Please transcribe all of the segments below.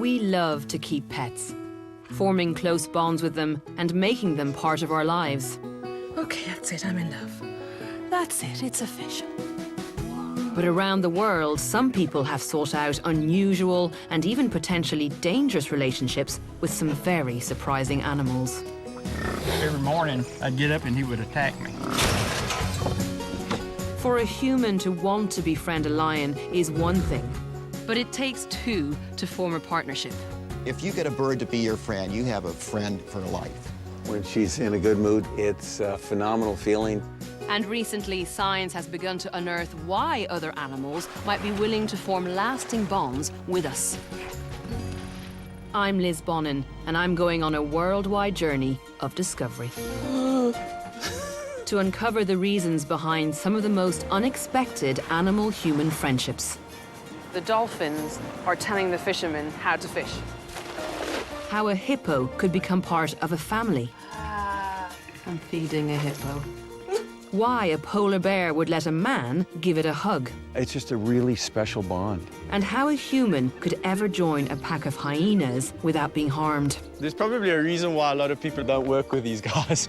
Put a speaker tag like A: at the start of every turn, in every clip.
A: We love to keep pets, forming close bonds with them and making them part of our lives.
B: Okay, that's it, I'm in love. That's it, it's official.
A: But around the world, some people have sought out unusual and even potentially dangerous relationships with some very surprising animals.
C: Every morning, I'd get up and he would attack me.
A: For a human to want to befriend a lion is one thing, but it takes two to form a partnership.
D: If you get a bird to be your friend, you have a friend for life.
E: When she's in a good mood, it's a phenomenal feeling.
A: And recently, science has begun to unearth why other animals might be willing to form lasting bonds with us. I'm Liz Bonnin, and I'm going on a worldwide journey of discovery. To uncover the reasons behind some of the most unexpected animal-human friendships. The dolphins are telling the fishermen how to fish. How a hippo could become part of a family.
B: I'm feeding a hippo.
A: Why a polar bear would let a man give it a hug.
E: It's just a really special bond.
A: And how a human could ever join a pack of hyenas without being harmed.
F: There's probably a reason why a lot of people don't work with these guys.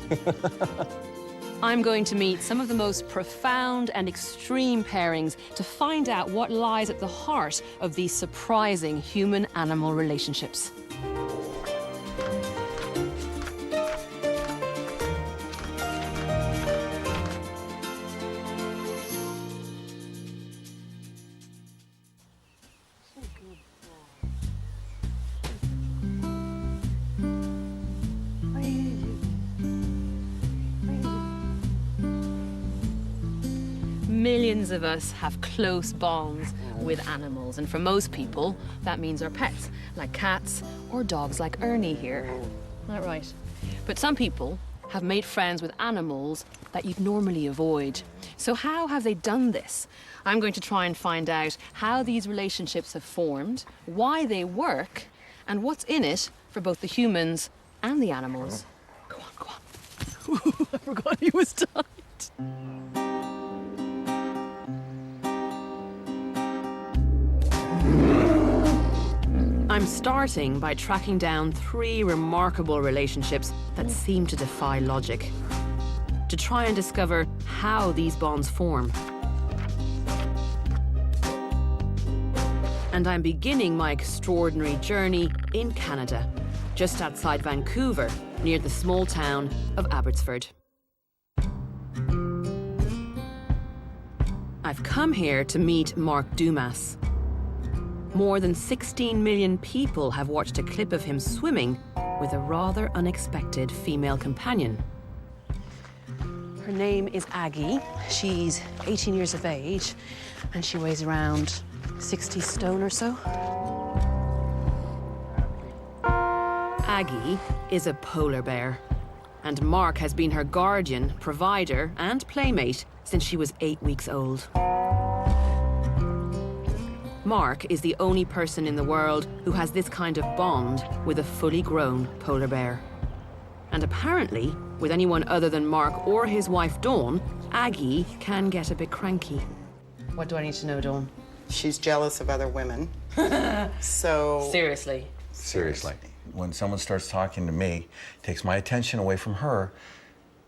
A: I'm going to meet some of the most profound and extreme pairings to find out what lies at the heart of these surprising human-animal relationships. Millions of us have close bonds with animals, and for most people, that means our pets, like cats or dogs like Ernie here. Not right. But some people have made friends with animals that you'd normally avoid. So how have they done this? I'm going to try and find out how these relationships have formed, why they work, and what's in it for both the humans and the animals. Go on, go on. I forgot he was tight. I'm starting by tracking down 3 remarkable relationships that seem to defy logic, to try and discover how these bonds form. And I'm beginning my extraordinary journey in Canada, just outside Vancouver, near the small town of Abbotsford. I've come here to meet Mark Dumas. More than 16 million people have watched a clip of him swimming with a rather unexpected female companion.
B: Her name is Aggie. She's 18 years of age, and she weighs around 60 stone or so.
A: Aggie is a polar bear, and Mark has been her guardian, provider, and playmate since she was 8 weeks old. Mark is the only person in the world who has this kind of bond with a fully grown polar bear. And apparently, with anyone other than Mark or his wife Dawn, Aggie can get a bit cranky.
B: What do I need to know, Dawn?
G: She's jealous of other women. So...
B: Seriously?
E: Seriously. When someone starts talking to me, takes my attention away from her,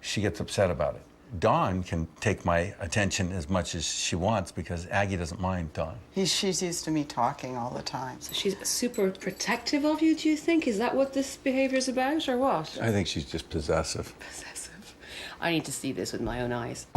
E: she gets upset about it. Dawn can take my attention as much as she wants because Aggie doesn't mind Dawn.
G: She's used to me talking all the time.
B: So she's super protective of you, do you think? Is that what this behavior's about, or what?
E: I think she's just possessive.
B: Possessive. I need to see this with my own eyes.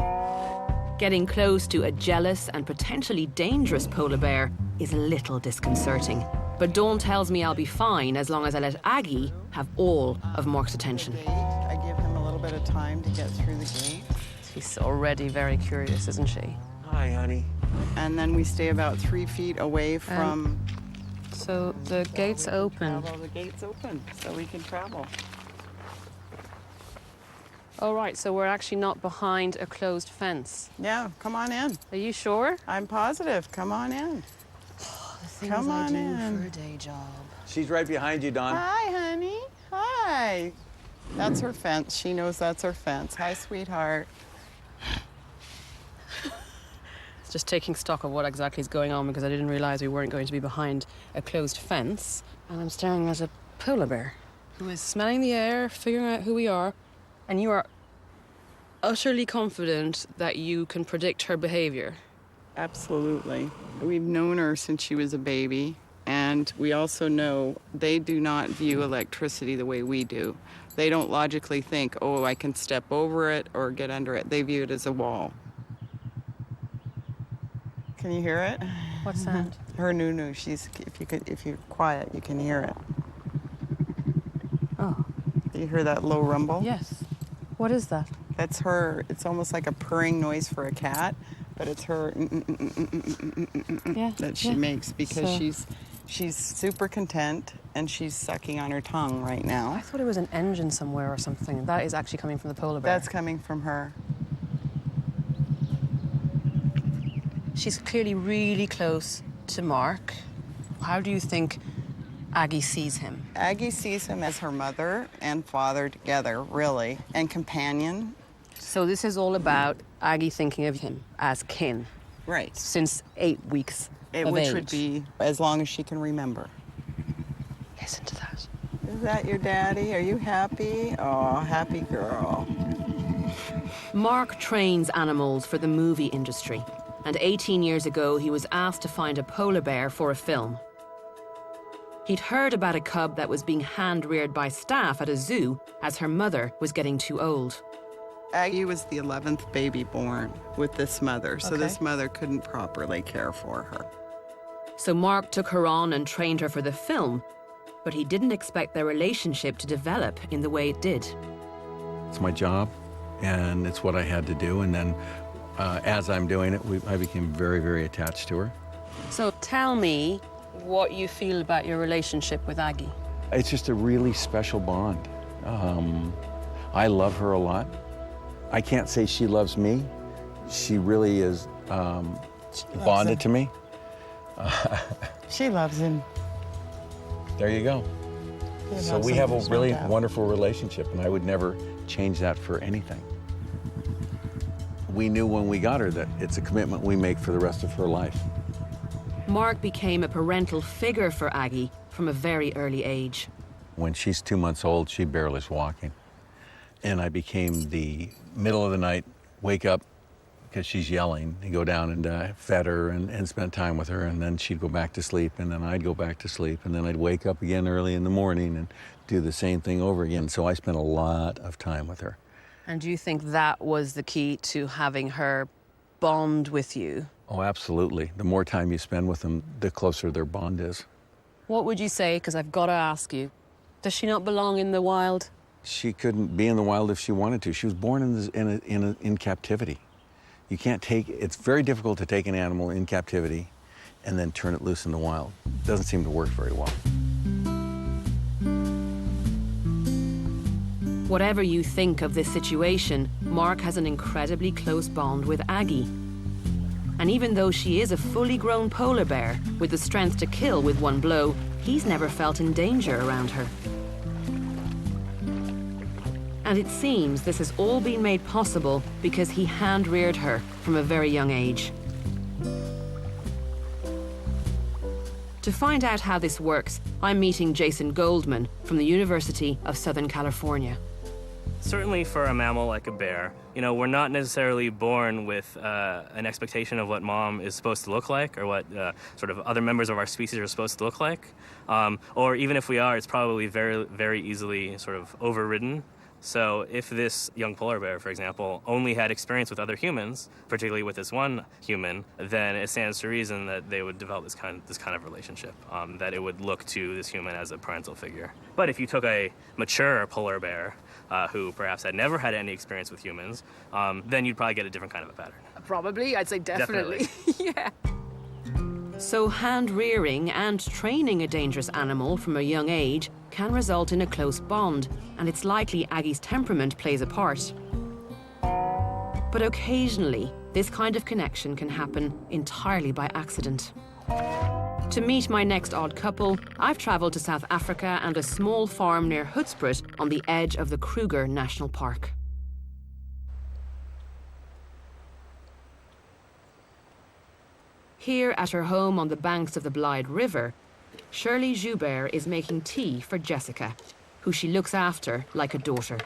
A: Getting close to a jealous and potentially dangerous polar bear is a little disconcerting. But Dawn tells me I'll be fine as long as I let Aggie have all of Mark's attention.
G: I give him a little bit of time to get through the gate.
B: She's already very curious, isn't she?
E: Hi, honey.
G: And then we stay about 3 feet away from...
B: So the gate's open.
G: The gate's open, so we can travel.
B: Oh, right, so we're actually not behind a closed fence.
G: Yeah, come on in.
B: Are you sure?
G: I'm positive. Come on in.
B: The things
G: Come
B: I
G: on
B: do
G: in.
B: for a day job.
E: She's right behind you, Dawn.
G: Hi, honey. Hi. That's her fence. She knows that's her fence. Hi, sweetheart.
B: Just taking stock of what exactly is going on because I didn't realise we weren't going to be behind a closed fence. And I'm staring at a polar bear who is smelling the air, figuring out who we are. And you are utterly confident that you can predict her behaviour.
G: Absolutely. We've known her since she was a baby, and we also know they do not view electricity the way we do. They don't logically think, oh, I can step over it or get under it. They view it as a wall. Can you hear it?
B: What sound?
G: Her nunu. She's if you're quiet, you can hear it.
B: Oh.
G: Do you hear that low rumble?
B: Yes. What is that?
G: That's her. It's almost like a purring noise for a cat, but it's her that she makes because she's super content and she's sucking on her tongue right now.
B: I thought it was an engine somewhere or something. That is actually coming from the polar bear.
G: That's coming from her.
B: She's clearly really close to Mark. How do you think Aggie sees him?
G: Aggie sees him as her mother and father together, really, and companion.
B: So this is all about Aggie thinking of him as kin.
G: Right.
B: Since 8 weeks of
G: Which
B: age.
G: would be as long as she can remember.
B: Listen to that.
G: Is that your daddy? Are you happy? Oh, happy girl.
B: Mark trains animals for the movie industry. And 18 years ago, he was asked to find a polar bear for a film. He'd heard about a cub that was being hand-reared by staff at a zoo as her mother was getting too old.
G: Aggie was the 11th baby born with this mother, so this mother couldn't properly care for her.
B: So Mark took her on and trained her for the film, but he didn't expect their relationship to develop in the way it did.
E: It's my job, and it's what I had to do. And then as I'm doing it, I became very, very attached to her.
B: So tell me what you feel about your relationship with Aggie.
E: It's just a really special bond. I love her a lot. I can't say she loves me. She really is bonded to me.
G: She loves him.
E: There you go. So we have a really wonderful relationship, and I would never change that for anything. We knew when we got her that it's a commitment we make for the rest of her life.
B: Mark became a parental figure for Aggie from a very early age.
E: When she's 2 months old, she barely is walking. And I became the middle of the night, wake up because she's yelling, and go down and fed her and spent time with her, and then she'd go back to sleep, and then I'd go back to sleep, and then I'd wake up again early in the morning and do the same thing over again. So I spent a lot of time with her.
B: And do you think that was the key to having her bond with you?
E: Oh, absolutely. The more time you spend with them, the closer their bond is.
B: What would you say, because I've got to ask you, does she not belong in the wild?
E: She couldn't be in the wild if she wanted to. She was born in captivity. You can't take, it's very difficult to take an animal in captivity and then turn it loose in the wild. It doesn't seem to work very well.
B: Whatever you think of this situation, Mark has an incredibly close bond with Aggie. And even though she is a fully grown polar bear with the strength to kill with one blow, he's never felt in danger around her. And it seems this has all been made possible because he hand-reared her from a very young age. To find out how this works, I'm meeting Jason Goldman from the University of Southern California.
H: Certainly for a mammal like a bear, we're not necessarily born with an expectation of what mom is supposed to look like or what sort of other members of our species are supposed to look like. Or even if we are, it's probably very, very easily sort of overridden. So if this young polar bear, for example, only had experience with other humans, particularly with this one human, then it stands to reason that they would develop this kind of relationship, that it would look to this human as a parental figure. But if you took a mature polar bear who perhaps had never had any experience with humans, then you'd probably get a different kind of a pattern.
B: Probably, I'd say definitely. Yeah. So hand-rearing and training a dangerous animal from a young age can result in a close bond, and it's likely Aggie's temperament plays a part. But occasionally, this kind of connection can happen entirely by accident. To meet my next odd couple, I've travelled to South Africa and a small farm near Hoedspruit on the edge of the Kruger National Park. Here at her home on the banks of the Blythe River, Shirley Joubert is making tea for Jessica, who she looks after like a daughter.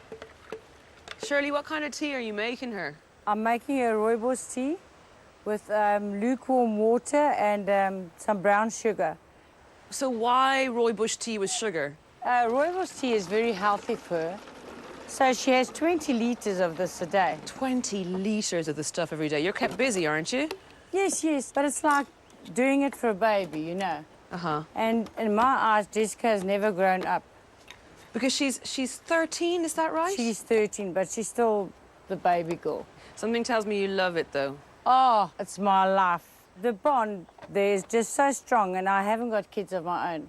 I: Shirley, what kind of tea are you making her?
J: I'm making a rooibos tea with lukewarm water and some brown sugar.
I: So why rooibos tea with sugar?
J: Rooibos tea is very healthy for her. So she has 20 litres of this a day.
I: 20 litres of the stuff every day. You're kept busy, aren't you?
J: Yes, yes, but it's like doing it for a baby, you know.
I: Uh-huh.
J: And in my eyes, Jessica has never grown up.
I: Because she's 13, is that right?
J: She's 13, but she's still the baby girl.
I: Something tells me you love it, though.
J: Oh, it's my life. The bond there is just so strong, and I haven't got kids of my own.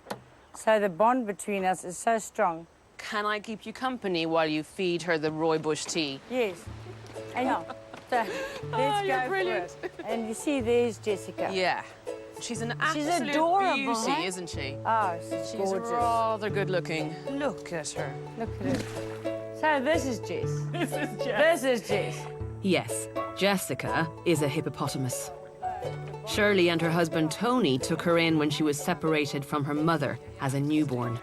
J: So the bond between us is so strong.
I: Can I keep you company while you feed her the rooibos tea?
J: Yes. And so, let's
I: you're
J: go
I: brilliant.
J: for it. And you see, there's Jessica.
I: Yeah. She's an absolute
J: adorable,
I: beauty,
J: huh?
I: isn't she?
J: Oh, she's gorgeous.
I: Rather good looking. Look at her.
J: Look at her. So this is Jess. This is Jess.
B: Yes, Jessica is a hippopotamus. Shirley and her husband Tony took her in when she was separated from her mother as a newborn.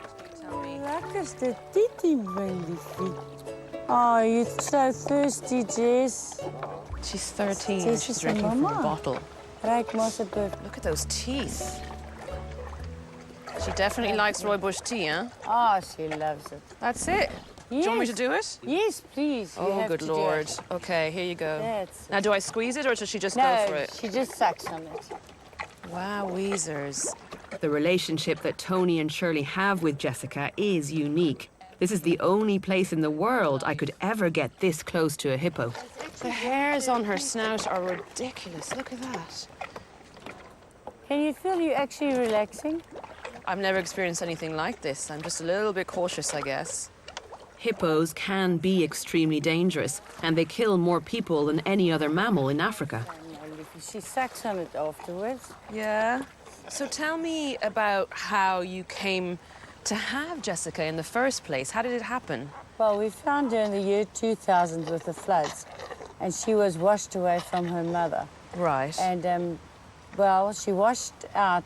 J: Lekker de titi, my liefie. Oh, you're so thirsty, Jess.
I: She's 13 and
J: Jess
I: she's
J: is a
I: drinking from a
J: mama.
I: bottle.
J: Ryk maar asseblief.
I: Look at those teeth. She definitely likes rooibos tea, huh?
J: Oh, she loves it.
I: That's it. Do you want me to do it?
J: Yes, please. You
I: Oh,
J: have
I: good
J: to do
I: Lord.
J: it.
I: Okay, here you go.
J: That's
I: Now, do I squeeze it or does she just
J: no,
I: go for it?
J: she just sucks on it.
I: Wow, Weezers.
B: The relationship that Tony and Shirley have with Jessica is unique. This is the only place in the world I could ever get this close to a hippo.
I: The hairs on her snout are ridiculous. Look at that.
J: Can you feel you actually relaxing?
I: I've never experienced anything like this. I'm just a little bit cautious, I guess.
B: Hippos can be extremely dangerous, and they kill more people than any other mammal in Africa.
J: She sucks on it afterwards.
I: Yeah. So tell me about how you came to have Jessica in the first place. How did it happen?
J: Well, we found her in the year 2000 with the floods, and she was washed away from her mother.
I: Right.
J: And, well, she washed out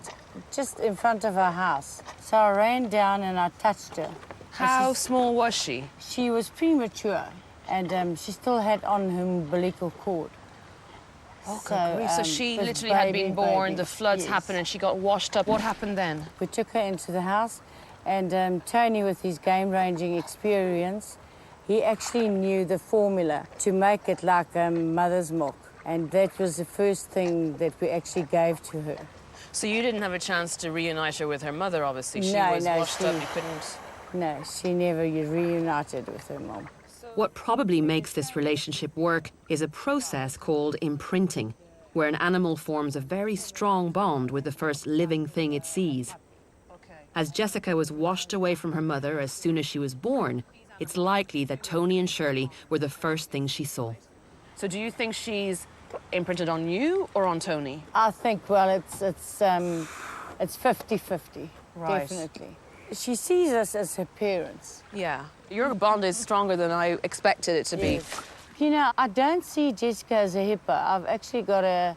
J: just in front of our house. So I ran down and I touched her.
I: How small was she?
J: She was premature, and she still had on her umbilical cord.
I: Oh, so she
J: was
I: literally had
J: baby,
I: been born,
J: baby.
I: the floods
J: Yes.
I: happened, and she got washed up. What happened then?
J: We took her into the house, and Tony, with his game-ranging experience, he actually knew the formula to make it like mother's milk. And that was the first thing that we actually gave to her.
I: So you didn't have a chance to reunite her with her mother, obviously. She
J: No,
I: was
J: no,
I: washed up, you couldn't...
J: No, she never reunited with her mom.
B: What probably makes this relationship work is a process called imprinting, where an animal forms a very strong bond with the first living thing it sees. As Jessica was washed away from her mother as soon as she was born, it's likely that Tony and Shirley were the first thing she saw.
I: So do you think she's imprinted on you or on Tony?
J: I think, well, it's 50-50,
I: Right.
J: definitely. She sees us as her parents.
I: Yeah. Your bond is stronger than I expected it to be.
J: You know, I don't see Jessica as a hippo. I've actually got a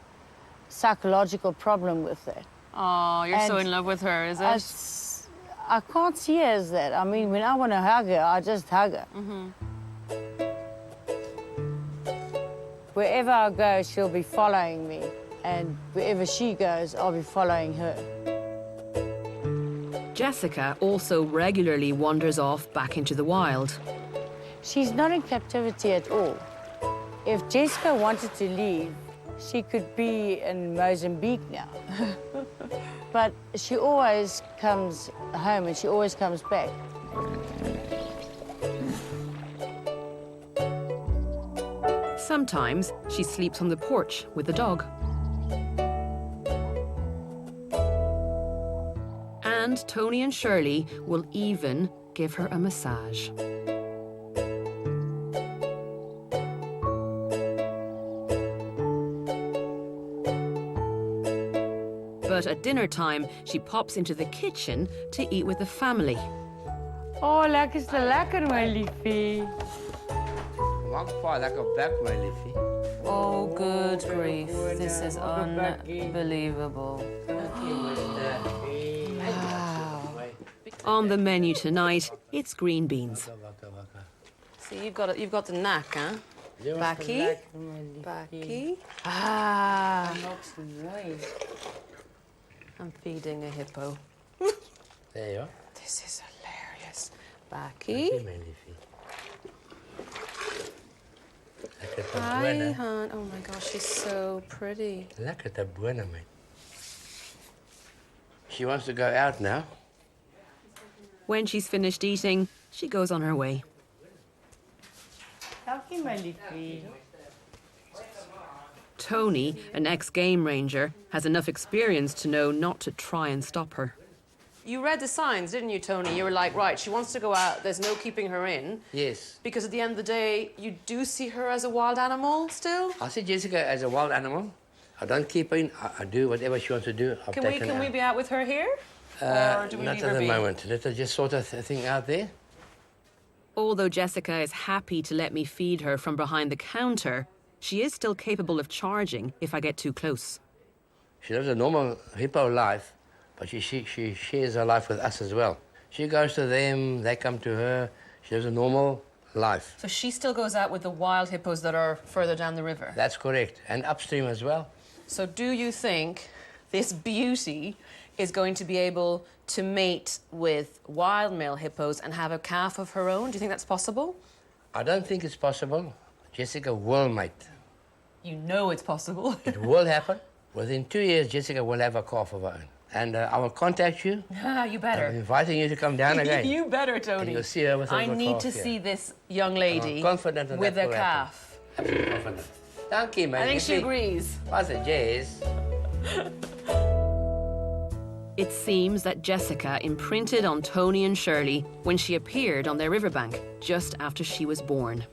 J: psychological problem with that.
I: Oh, you're so
J: And
I: in love with her, is it?
J: I can't see her as that. I mean, when I want to hug her, I just hug her. Wherever I go, she'll be following me. And wherever she goes, I'll be following her.
B: Jessica also regularly wanders off back into the wild.
J: She's not in captivity at all. If Jessica wanted to leave, she could be in Mozambique now. But she always comes home and she always comes back.
B: Sometimes she sleeps on the porch with the dog. And Tony and Shirley will even give her a massage. But at dinner time, she pops into the kitchen to eat with the family.
J: Oh, lekker is te lekker, my liefie.
K: Maak pa lekker bek, my liefie.
I: Oh, good grief. This is unbelievable. Wow.
B: On the menu tonight, it's green beans.
I: So you've got the knack, huh? Baki. Ah. I'm feeding a hippo.
K: There you are.
I: This is hilarious. Baki. Hi, hon. Oh my gosh, she's so pretty.
K: Look at the buena, mate. She wants to go out now.
B: When she's finished eating, she goes on her way. Tony, an ex-game ranger, has enough experience to know not to try and stop her.
I: You read the signs, didn't you, Tony? You were like, right, she wants to go out, there's no keeping her in.
K: Yes.
I: Because at the end of the day, you do see her as a wild animal still?
K: I see Jessica as a wild animal. I don't keep her in. I do whatever she wants to do.
I: Can we be out with her here? Or do we
K: not
I: leave
K: at
I: her
K: the
I: be?
K: moment. Let her just sort a thing out there.
B: Although Jessica is happy to let me feed her from behind the counter, she is still capable of charging if I get too close.
K: She lives a normal hippo life, but she shares her life with us as well. She goes to them, they come to her. She lives a normal life.
I: So she still goes out with the wild hippos that are further down the river?
K: That's correct, and upstream as well.
I: So do you think this beauty is going to be able to mate with wild male hippos and have a calf of her own? Do you think that's possible?
K: I don't think it's possible. Jessica will mate.
I: You know it's possible.
K: It will happen. Within 2 years, Jessica will have a calf of her own. And I will contact you.
I: You better.
K: I'm inviting you to come down again.
I: You better, Tony.
K: And you'll see her with her
I: I need
K: calf
I: to
K: here.
I: see this young lady
K: confident
I: with
K: that
I: a
K: will
I: calf.
K: happen. Absolutely confident. Thank you, man.
I: I think she agrees.
K: What's it, Jess?
B: It seems that Jessica imprinted on Tony and Shirley when she appeared on their riverbank just after she was born.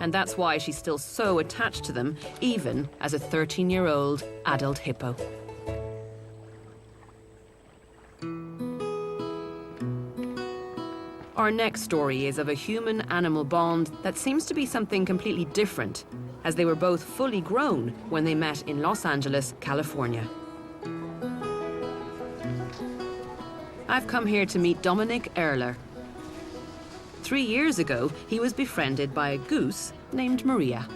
B: And that's why she's still so attached to them, even as a 13-year-old adult hippo. Our next story is of a human-animal bond that seems to be something completely different, as they were both fully grown when they met in Los Angeles, California. I've come here to meet Dominic Erler. 3 years ago, he was befriended by a goose named Maria.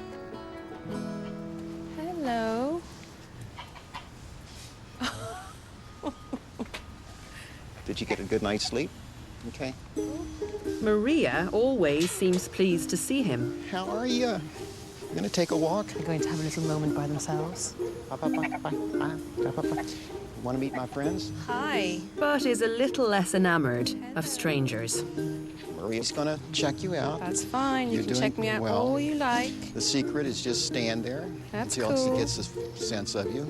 I: Hello.
D: Did you get a good night's sleep? Okay.
B: Maria always seems pleased to see him.
D: How are you? You gonna take a walk?
I: They're going to have a little moment by themselves.
D: Want to meet my friends?
I: Hi.
B: But is a little less enamored of strangers.
D: Maria's gonna check you out.
I: That's fine. You
D: You're
I: can
D: doing
I: check me out
D: well.
I: all you like.
D: The secret is just stand there
I: That's
D: until
I: cool.
D: she gets a sense of you.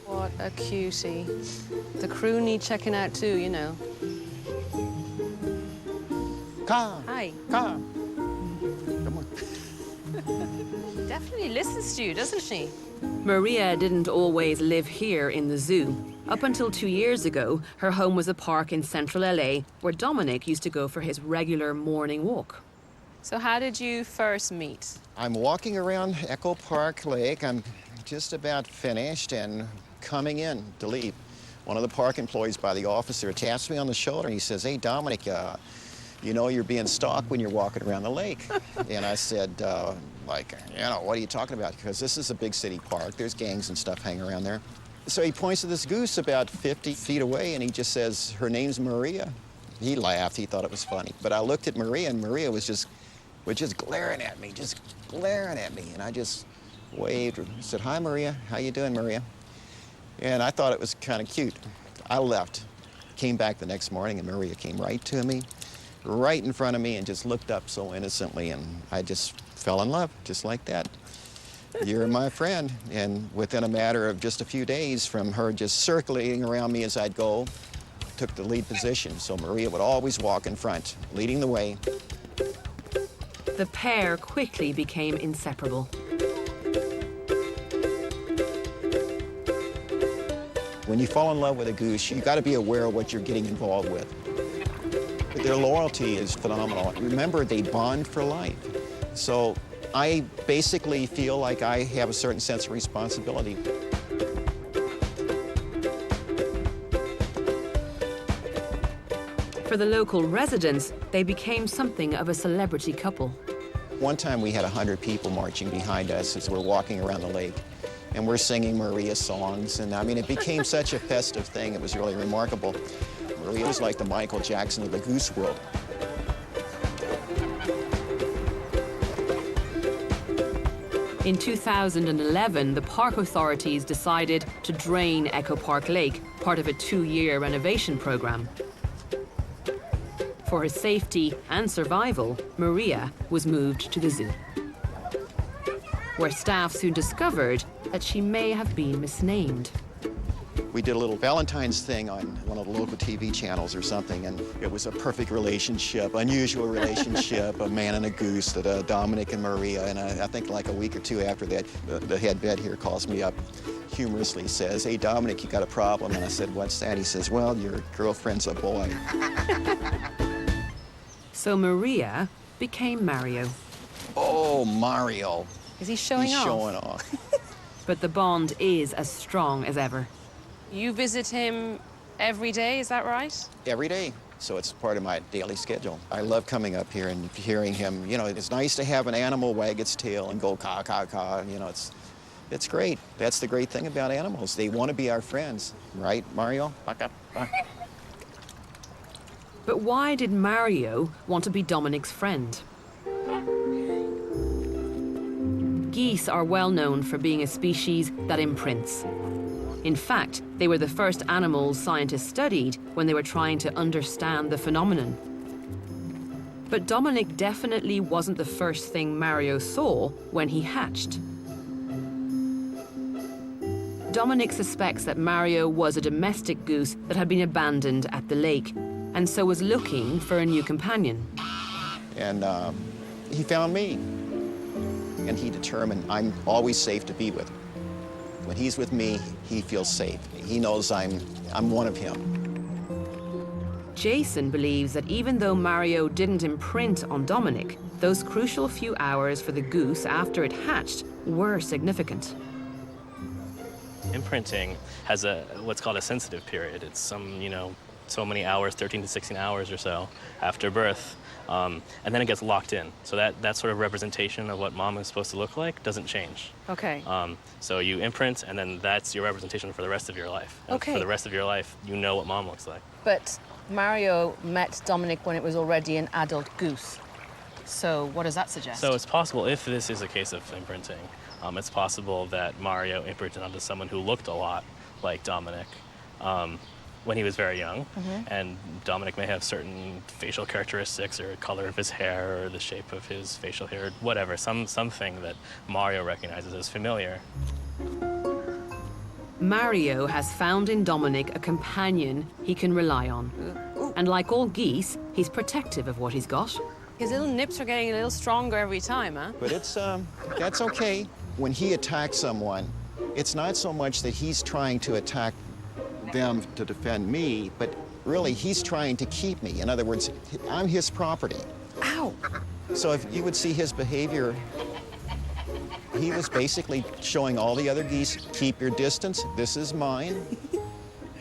I: What a cutie. The crew need checking out too, you know.
D: Come.
I: Hi.
D: Come. Come on.
I: Definitely listens to you, doesn't she?
B: Maria didn't always live here in the zoo. Up until 2 years ago, her home was a park in central LA where Dominic used to go for his regular morning walk.
I: So how did you first meet?
D: I'm walking around Echo Park Lake. I'm just about finished and coming in to leave. One of the park employees by the officer taps me on the shoulder and he says, "Hey, Dominic, you know you're being stalked when you're walking around the lake." And I said, what are you talking about? Because this is a big city park. There's gangs and stuff hanging around there. So he points to this goose about 50 feet away and he just says, "Her name's Maria." He laughed. He thought it was funny. But I looked at Maria and Maria was just glaring at me, just glaring at me. And I just waved and said, "Hi, Maria. How you doing, Maria?" And I thought it was kind of cute. I left, came back the next morning, and Maria came right to me, right in front of me, and just looked up so innocently, and I just fell in love, just like that. "You're my friend." And within a matter of just a few days, from her just circulating around me as I'd go, took the lead position. So Maria would always walk in front, leading the way.
B: The pair quickly became inseparable.
D: When you fall in love with a goose, you got to be aware of what you're getting involved with. But their loyalty is phenomenal. Remember, they bond for life. So I basically feel like I have a certain sense of responsibility.
B: For the local residents, they became something of a celebrity couple.
D: One time we had 100 people marching behind us as we're walking around the lake, and we're singing Maria songs, and I mean, it became such a festive thing. It was really remarkable. Maria was like the Michael Jackson of the goose world.
B: In 2011, the park authorities decided to drain Echo Park Lake, part of a 2-year renovation program. For her safety and survival, Maria was moved to the zoo, where staff soon discovered that she may have been misnamed.
D: We did a little Valentine's thing on one of the local TV channels or something, and it was a perfect relationship, unusual relationship, a man and a goose, that Dominic and Maria. And I think like a week or two after that, the head vet here calls me up, humorously says, "Hey, Dominic, you got a problem?" And I said, "What's that?" He says, "Well, your girlfriend's a boy."
B: So Maria became Mario.
D: Oh, Mario.
I: Is he showing
D: He's
I: off?
D: showing off.
B: But the bond is as strong as ever.
I: You visit him every day, is that right?
D: Every day. So it's part of my daily schedule. I love coming up here and hearing him. You know, it's nice to have an animal wag its tail and go caw, caw, caw. You know, it's great. That's the great thing about animals. They want to be our friends, right, Mario?
B: But why did Mario want to be Dominic's friend? Geese are well known for being a species that imprints. In fact, they were the first animals scientists studied when they were trying to understand the phenomenon. But Dominic definitely wasn't the first thing Mario saw when he hatched. Dominic suspects that Mario was a domestic goose that had been abandoned at the lake, and so was looking for a new companion.
D: And he found me. And he determined I'm always safe to be with. When he's with me, he feels safe. He knows I'm one of him.
B: Jason believes that even though Mario didn't imprint on Dominic, those crucial few hours for the goose after it hatched were significant.
H: Imprinting has what's called a sensitive period. It's so many hours, 13 to 16 hours or so after birth, and then it gets locked in. So that sort of representation of what mom is supposed to look like doesn't change.
I: Okay.
H: So you imprint, and then that's your representation for the rest of your life. And
I: Okay.
H: For the rest of your life, you know what mom looks like.
I: But Mario met Dominic when it was already an adult goose. So what does that suggest?
H: So it's possible, if this is a case of imprinting, it's possible that Mario imprinted onto someone who looked a lot like Dominic when he was very young. And Dominic may have certain facial characteristics or color of his hair or the shape of his facial hair, whatever, something that Mario recognizes as familiar.
B: Mario has found in Dominic a companion he can rely on. And like all geese, he's protective of what he's got.
I: His little nips are getting a little stronger every time, huh?
D: But that's okay. When he attacks someone, it's not so much that he's trying to attack them to defend me, but really he's trying to keep me. In other words, I'm his property.
I: Ow!
D: So if you would see his behavior, he was basically showing all the other geese, keep your distance, this is mine.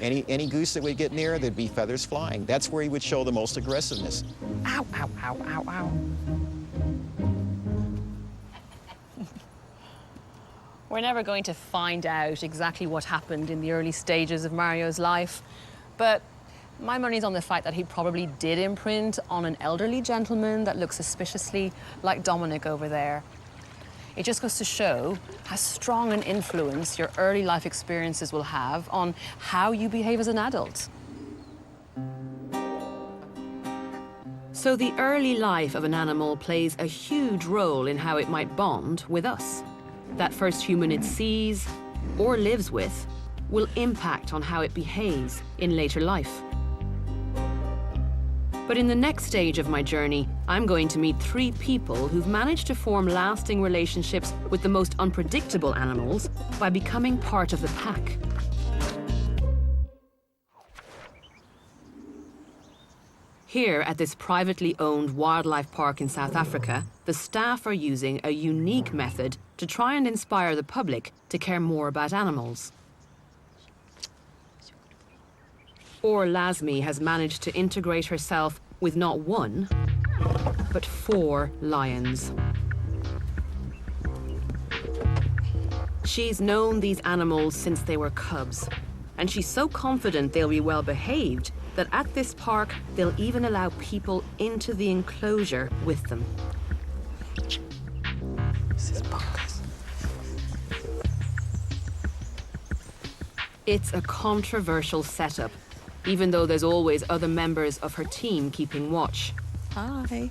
D: Any goose that would get near, there'd be feathers flying. That's where he would show the most aggressiveness.
I: Ow, ow, ow, ow, ow. We're never going to find out exactly what happened in the early stages of Mario's life, but my money's on the fact that he probably did imprint on an elderly gentleman that looks suspiciously like Dominic over there. It just goes to show how strong an influence your early life experiences will have on how you behave as an adult.
B: So the early life of an animal plays a huge role in how it might bond with us. That first human it sees or lives with will impact on how it behaves in later life. But in the next stage of my journey, I'm going to meet 3 people who've managed to form lasting relationships with the most unpredictable animals by becoming part of the pack. Here at this privately owned wildlife park in South Africa, the staff are using a unique method to try and inspire the public to care more about animals. Or Lasmi has managed to integrate herself with not one, but 4 lions. She's known these animals since they were cubs, and she's so confident they'll be well behaved that at this park they'll even allow people into the enclosure with them.
J: This is bonkers.
B: It's a controversial setup, even though there's always other members of her team keeping watch.
J: Hi.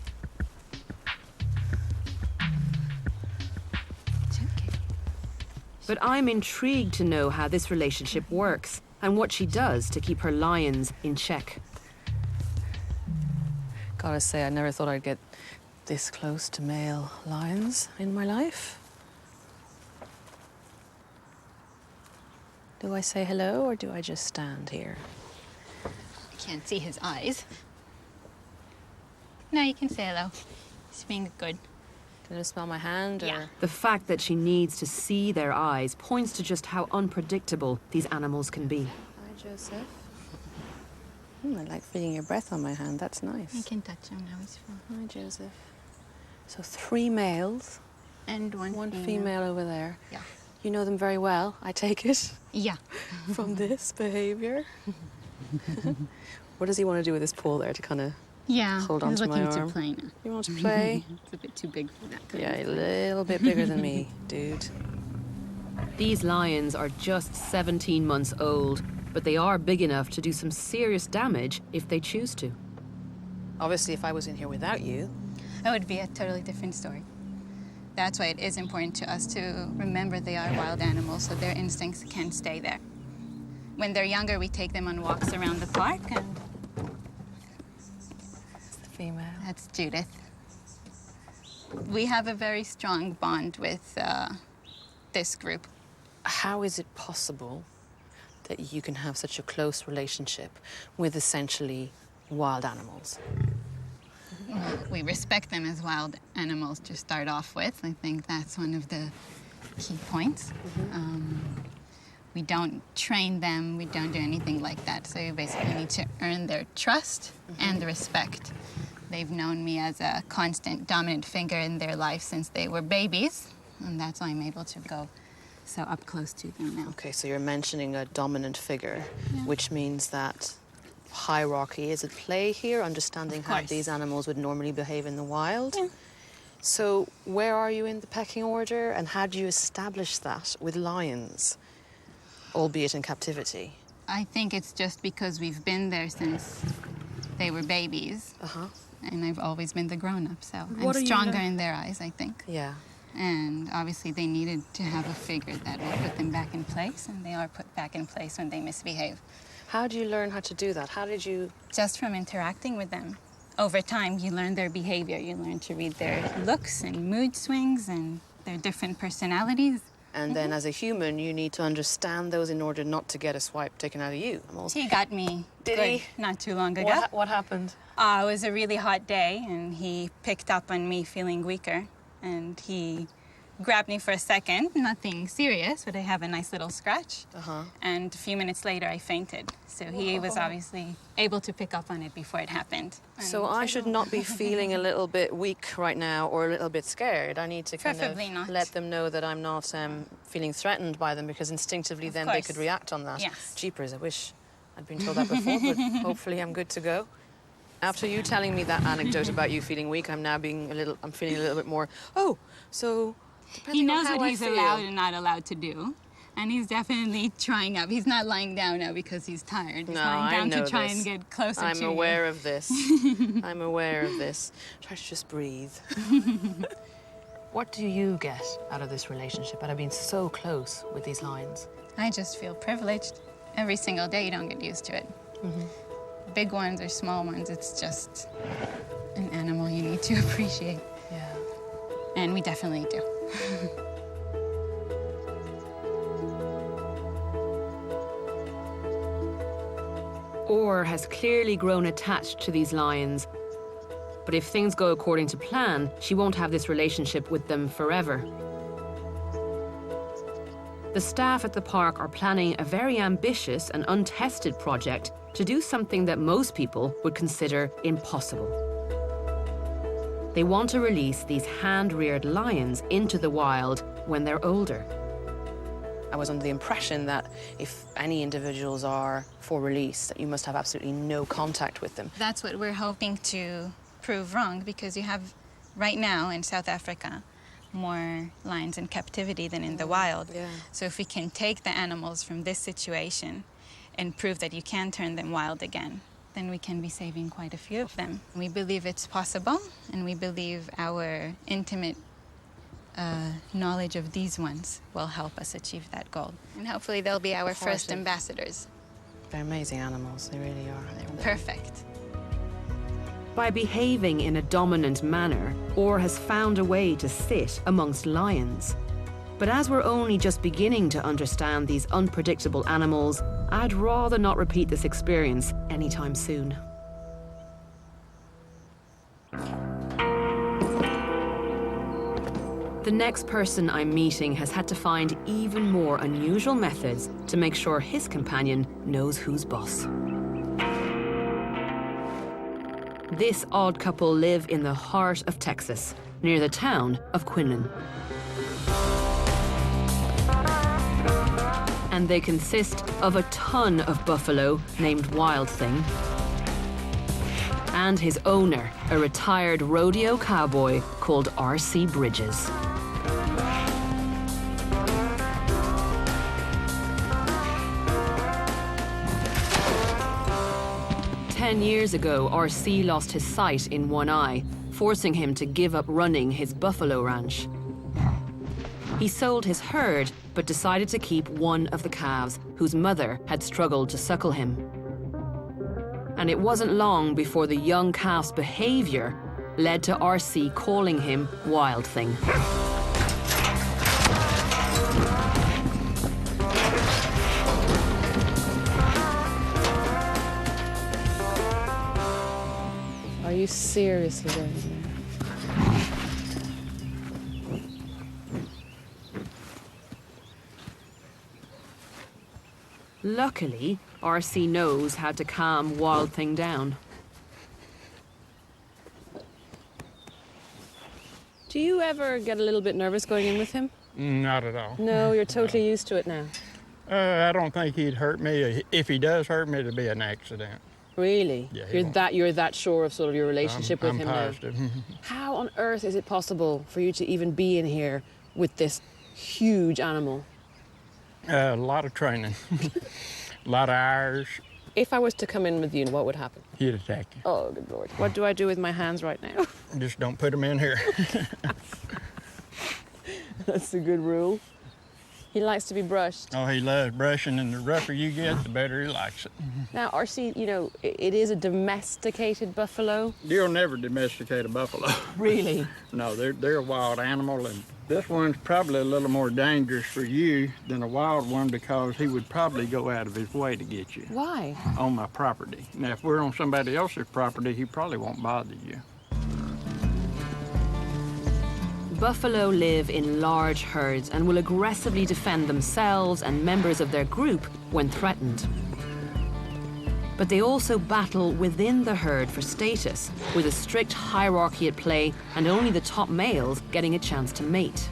B: But I'm intrigued to know how this relationship works and what she does to keep her lions in check.
I: Gotta say, I never thought I'd get this close to male lions in my life. Do I say hello or do I just stand here?
L: Can't see his eyes. No, you can say hello. He's being good.
I: Can you smell my hand? Or...
L: Yeah.
B: The fact that she needs to see their eyes points to just how unpredictable these animals can be.
I: Hi, Joseph. I like feeling your breath on my hand. That's nice.
L: I can touch him now. He's fine.
I: Hi, Joseph. So 3 males.
L: And one
I: female over there.
L: Yeah.
I: You know them very well, I take it?
L: Yeah.
I: From this behavior. What does he want to do with his paw there to kind of hold on to my arm?
L: He's looking to play now.
I: You want to play?
L: It's a bit too big for that.
I: Yeah, a little bit bigger than me, dude.
B: These lions are just 17 months old, but they are big enough to do some serious damage if they choose to.
I: Obviously, if I was in here without you...
L: That would be a totally different story. That's why it is important to us to remember they are wild animals, so their instincts can stay there. When they're younger, we take them on walks around the park, and...
I: It's the female.
L: That's Judith. We have a very strong bond with this group.
I: How is it possible that you can have such a close relationship with essentially wild animals?
L: Well, we respect them as wild animals to start off with. I think that's one of the key points. We don't train them, we don't do anything like that. So you basically need to earn their trust and respect. They've known me as a constant dominant figure in their life since they were babies, and that's why I'm able to go so up close to them now.
I: Okay, so you're mentioning a dominant figure, which means that hierarchy is at play here, understanding how these animals would normally behave in the wild.
L: Yeah.
I: So where are you in the pecking order, and how do you establish that with lions, albeit in captivity?
L: I think it's just because we've been there since they were babies. And I've always been the grown-up, so I'm stronger in their eyes, I think.
I: Yeah.
L: And obviously they needed to have a figure that will put them back in place, and they are put back in place when they misbehave.
I: How do you learn how to do that? How did you...
L: Just from interacting with them. Over time, you learn their behavior. You learn to read their looks and mood swings and their different personalities.
I: And then as a human, you need to understand those in order not to get a swipe taken out of you.
L: He got me not too long ago.
I: What happened?
L: It was a really hot day, and he picked up on me feeling weaker. And he grabbed me for a second, nothing serious, but I have a nice little scratch. And a few minutes later, I fainted. So he was obviously able to pick up on it before it happened.
I: So I should not be feeling a little bit weak right now or a little bit scared. I need to kind of let them know that I'm not feeling threatened by them, because instinctively then they could react on that.
L: Yes.
I: Jeepers, I wish I'd been told that before, but hopefully I'm good to go. After you telling me that anecdote about you feeling weak, I'm feeling a little bit more, so
L: he knows what he's allowed and not allowed to do. And he's definitely trying up. He's not lying down now because he's tired. He's lying down to try and get closer to you.
I: I'm aware of this. I'm aware of this. Try to just breathe. What do you get out of this relationship, out of being so close with these lions?
L: I just feel privileged. Every single day you don't get used to it. Big ones or small ones, it's just an animal you need to appreciate.
I: Yeah.
L: And we definitely do.
B: Orr has clearly grown attached to these lions. But if things go according to plan, she won't have this relationship with them forever. The staff at the park are planning a very ambitious and untested project to do something that most people would consider impossible. They want to release these hand-reared lions into the wild when they're older.
I: I was under the impression that if any individuals are for release, that you must have absolutely no contact with them.
L: That's what we're hoping to prove wrong, because you have, right now in South Africa, more lions in captivity than in the wild.
I: Yeah.
L: So if we can take the animals from this situation and prove that you can turn them wild again, then we can be saving quite a few of them. We believe it's possible, and we believe our intimate knowledge of these ones will help us achieve that goal. And hopefully they'll be our first ambassadors.
I: They're amazing animals, they really are.
L: They're perfect.
B: By behaving in a dominant manner, Orr has found a way to sit amongst lions. But as we're only just beginning to understand these unpredictable animals, I'd rather not repeat this experience anytime soon. The next person I'm meeting has had to find even more unusual methods to make sure his companion knows who's boss. This odd couple live in the heart of Texas, near the town of Quinlan. And they consist of a ton of buffalo named Wild Thing, and his owner, a retired rodeo cowboy called R.C. Bridges. Years ago, R.C. lost his sight in one eye, forcing him to give up running his buffalo ranch. He sold his herd, but decided to keep one of the calves, whose mother had struggled to suckle him. And it wasn't long before the young calf's behavior led to R.C. calling him Wild Thing.
I: Are you seriously going there?
B: Luckily, R.C. knows how to calm Wild Thing down.
I: Do you ever get a little bit nervous going in with him?
C: Not at all.
I: No, you're totally used to it now.
C: I don't think he'd hurt me. If he does hurt me, it'll be an accident.
I: Really?
C: Yeah,
I: you're that sure of sort of your relationship with him
C: positive.
I: now? How on earth is it possible for you to even be in here with this huge animal?
C: A lot of training, a lot of hours.
I: If I was to come in with you, what would happen?
C: He'd attack you.
I: Oh, good Lord. What do I do with my hands right now?
C: Just don't put them in here.
I: That's a good rule. He likes to be brushed.
C: Oh, he loves brushing, and the rougher you get, the better he likes it.
I: Now, R.C., you know, it is a domesticated buffalo.
C: You'll never domesticate a buffalo.
I: Really?
C: No, they're a wild animal, and this one's probably a little more dangerous for you than a wild one because he would probably go out of his way to get you.
I: Why?
C: On my property. Now, if we're on somebody else's property, he probably won't bother you.
B: Buffalo live in large herds and will aggressively defend themselves and members of their group when threatened. But they also battle within the herd for status, with a strict hierarchy at play and only the top males getting a chance to mate.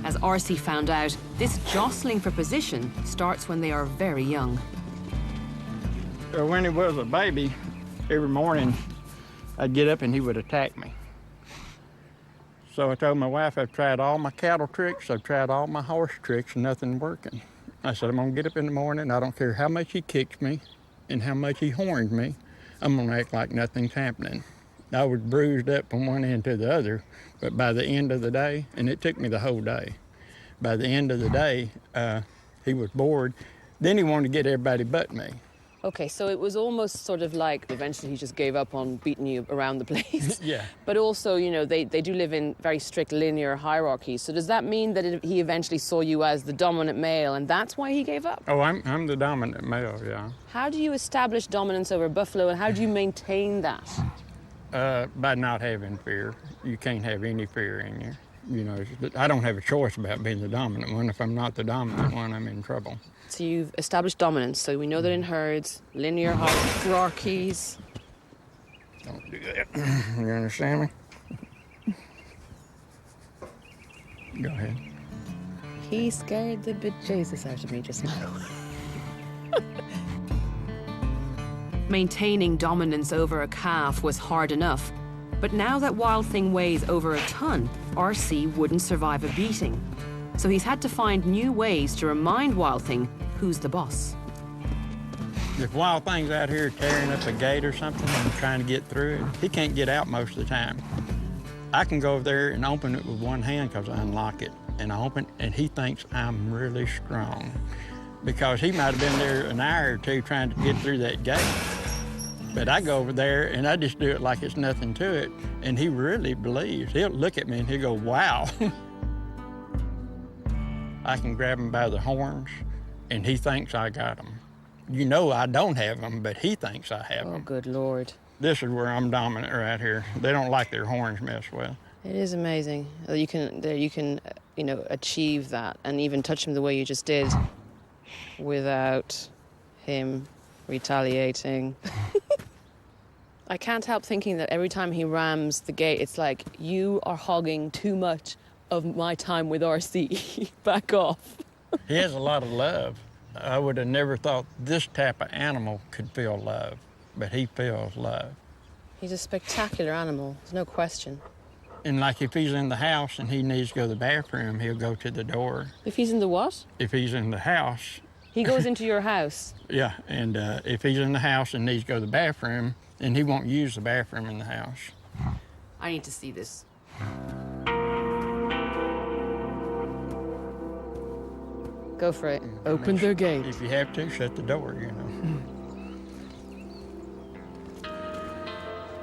B: As R.C. found out, this jostling for position starts when they are very young.
C: When he was a baby, every morning I'd get up and he would attack me. So I told my wife I've tried all my cattle tricks, I've tried all my horse tricks, and nothing working. I said, I'm gonna get up in the morning, I don't care how much he kicks me and how much he horns me, I'm gonna act like nothing's happening. I was bruised up from one end to the other, but by the end of the day, and it took me the whole day, by the end of the day, he was bored. Then he wanted to get everybody but me.
B: Okay, so it was almost sort of like eventually he just gave up on beating you around the place.
C: Yeah.
B: But also, you know, they do live in very strict linear hierarchies. So does that mean that he eventually saw you as the dominant male and that's why he gave up?
C: Oh, I'm the dominant male, yeah.
B: How do you establish dominance over buffalo and how do you maintain that?
C: By not having fear. You can't have any fear in you. You know, I don't have a choice about being the dominant one. If I'm not the dominant one, I'm in trouble.
B: So you've established dominance. So we know that in herds, linear hierarchies.
C: Don't do that. You understand me? Go ahead.
B: He scared the bejesus out of me just now. Maintaining dominance over a calf was hard enough. But now that Wild Thing weighs over a ton, RC wouldn't survive a beating. So he's had to find new ways to remind Wild Thing who's the boss.
C: If Wild Thing's out here tearing up a gate or something and trying to get through it, he can't get out most of the time. I can go over there and open it with one hand because I unlock it. And I open it, and he thinks I'm really strong because he might have been there an hour or two trying to get through that gate. But I go over there and I just do it like it's nothing to it, and he really believes. He'll look at me and he'll go, wow. I can grab him by the horns, and he thinks I got him. You know I don't have them, but he thinks I have them.
B: Oh, good Lord.
C: This is where I'm dominant right here. They don't like their horns messed with.
B: It is amazing that you can, you know, achieve that and even touch him the way you just did without him retaliating. I can't help thinking that every time he rams the gate, it's like, you are hogging too much of my time with RC. Back off.
C: He has a lot of love. I would have never thought this type of animal could feel love, but he feels love.
B: He's a spectacular animal, there's no question.
C: And like if he's in the house and he needs to go to the bathroom, he'll go to the door.
B: If he's in the what?
C: If he's in the house.
B: He goes into your house?
C: Yeah, and if he's in the house and needs to go to the bathroom, then he won't use the bathroom in the house.
B: I need to see this. Go for it. Open their gate.
C: If you have to, shut the door, you know.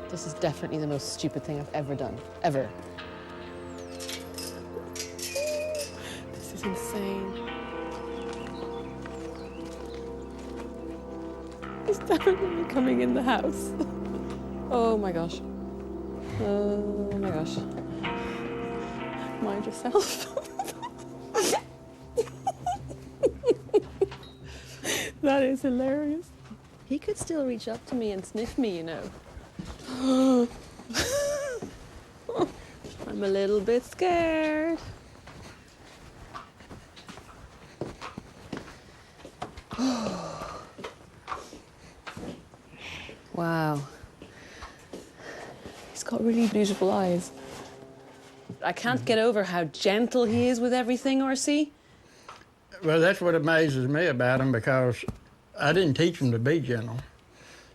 B: This is definitely the most stupid thing I've ever done. Ever. This is insane. He's definitely coming in the house. Oh my gosh. Oh my gosh. Mind yourself. That is hilarious. He could still reach up to me and sniff me, you know. I'm a little bit scared. Wow. He's got really beautiful eyes. I can't get over how gentle he is with everything, RC.
C: Well, that's what amazes me about him, because I didn't teach him to be gentle.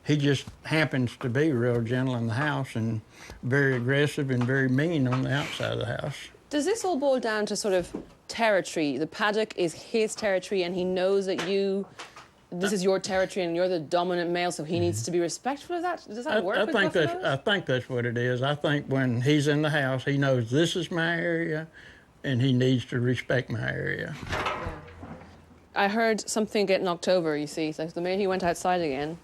C: He just happens to be real gentle in the house and very aggressive and very mean on the outside of the house.
B: Does this all boil down to sort of territory? The paddock is his territory and he knows that this is your territory and you're the dominant male, so he needs to be respectful of that? Does that work with buffaloes?
C: I think that's what it is. I think when he's in the house, he knows this is my area and he needs to respect my area.
B: Yeah. I heard something get knocked over, you see. So the minute he went outside again,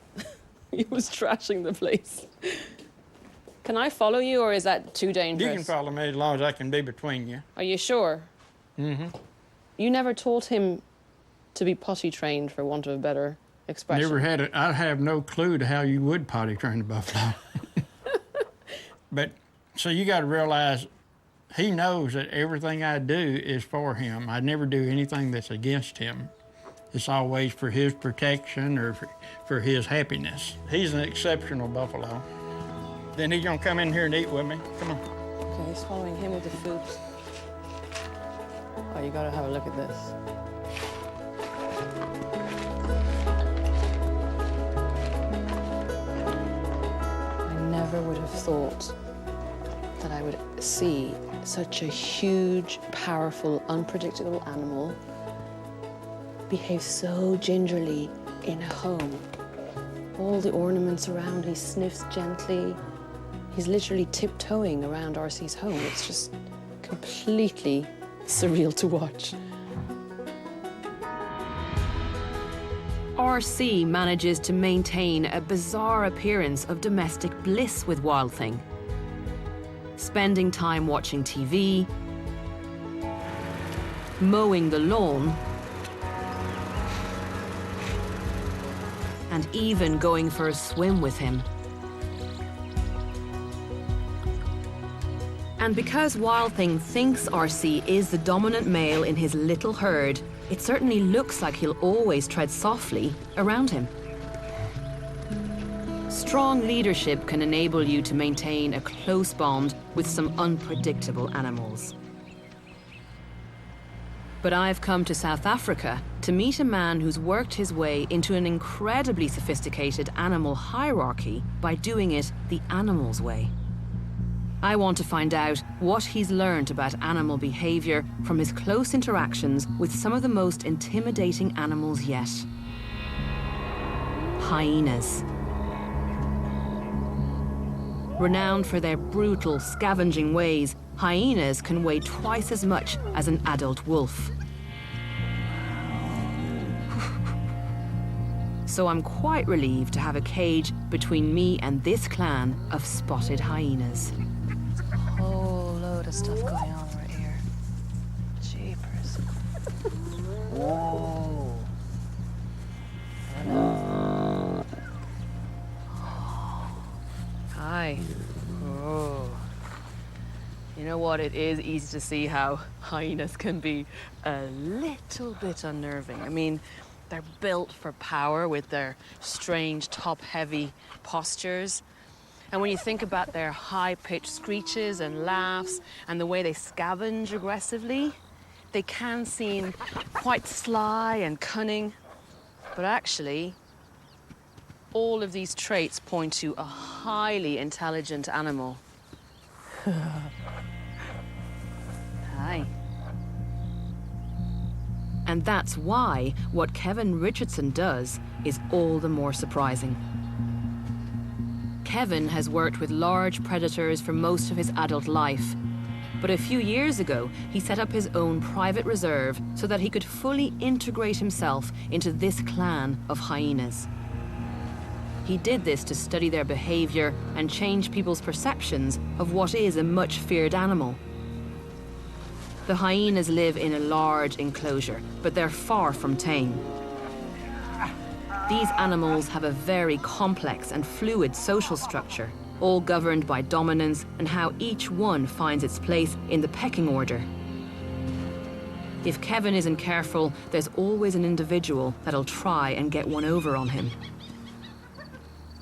B: he was trashing the place. Can I follow you, or is that too dangerous?
C: You can follow me as long as I can be between you.
B: Are you sure?
C: Mm-hmm.
B: You never taught him to be potty trained, for want of a better expression.
C: Never had it. I have no clue to how you would potty train a buffalo. But, so you got to realize, he knows that everything I do is for him. I never do anything that's against him. It's always for his protection or for his happiness. He's an exceptional buffalo. Then he's gonna come in here and eat with me. Come on.
B: Okay, he's following him with the food. Oh, you gotta have a look at this. I never would have thought that I would see such a huge, powerful, unpredictable animal behave so gingerly in a home. all the ornaments around. He sniffs gently. He's literally tiptoeing around RC's home. It's just completely surreal to watch. RC manages to maintain a bizarre appearance of domestic bliss with Wild Thing. Spending time watching TV, mowing the lawn, and even going for a swim with him. And because Wild Thing thinks RC is the dominant male in his little herd, it certainly looks like he'll always tread softly around him. Strong leadership can enable you to maintain a close bond with some unpredictable animals. But I've come to South Africa to meet a man who's worked his way into an incredibly sophisticated animal hierarchy by doing it the animal's way. I want to find out what he's learned about animal behavior from his close interactions with some of the most intimidating animals yet. Hyenas. Renowned for their brutal, scavenging ways, hyenas can weigh twice as much as an adult wolf. So I'm quite relieved to have a cage between me and this clan of spotted hyenas.
I: Whole load of stuff going on right here. Jeepers. Whoa. Hi. Oh. You know what? It is easy to see how hyenas can be a little bit unnerving. I mean, they're built for power with their strange top-heavy postures. And when you think about their high-pitched screeches and laughs and the way they scavenge aggressively, they can seem quite sly and cunning. But actually, all of these traits point to a highly intelligent animal. Hi.
B: And that's why what Kevin Richardson does is all the more surprising. Kevin has worked with large predators for most of his adult life. But a few years ago, he set up his own private reserve so that he could fully integrate himself into this clan of hyenas. He did this to study their behavior and change people's perceptions of what is a much feared animal. The hyenas live in a large enclosure, but they're far from tame. These animals have a very complex and fluid social structure, all governed by dominance and how each one finds its place in the pecking order. If Kevin isn't careful, there's always an individual that'll try and get one over on him.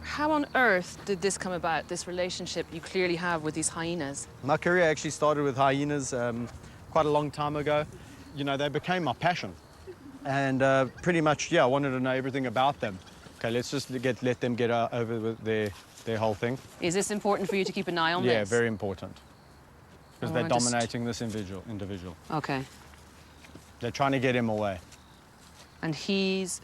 I: How on earth did this come about, this relationship you clearly have with these hyenas?
F: My career actually started with hyenas quite a long time ago. You know, they became my passion. And pretty much, yeah, I wanted to know everything about them. Okay, let's just let them get over with their whole thing.
I: Is this important for you to keep an eye on this?
F: Yeah, very important. Because they're dominating this individual.
I: Okay.
F: They're trying to get him away.
I: And his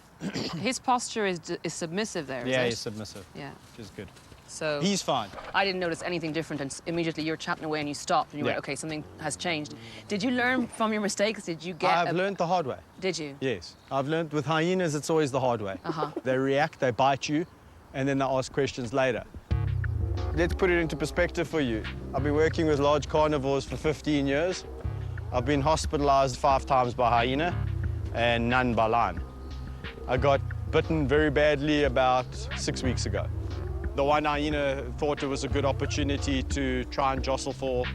I: posture is submissive there, is
F: Yeah,
I: it?
F: he's submissive.
I: Yeah.
F: Which is good.
I: So
F: he's fine.
I: I didn't notice anything different, and immediately you're chatting away and you stopped and you went, okay, something has changed. Did you learn from your mistakes? Did you get
F: I've learned the hard way.
I: Did you?
F: Yes. I've learned with hyenas, it's always the hard way. They react, they bite you, and then they ask questions later. Let's put it into perspective for you. I've been working with large carnivores for 15 years. I've been hospitalized 5 times by hyena and none by lion. I got bitten very badly about 6 weeks ago. The one hyena thought it was a good opportunity to try and jostle for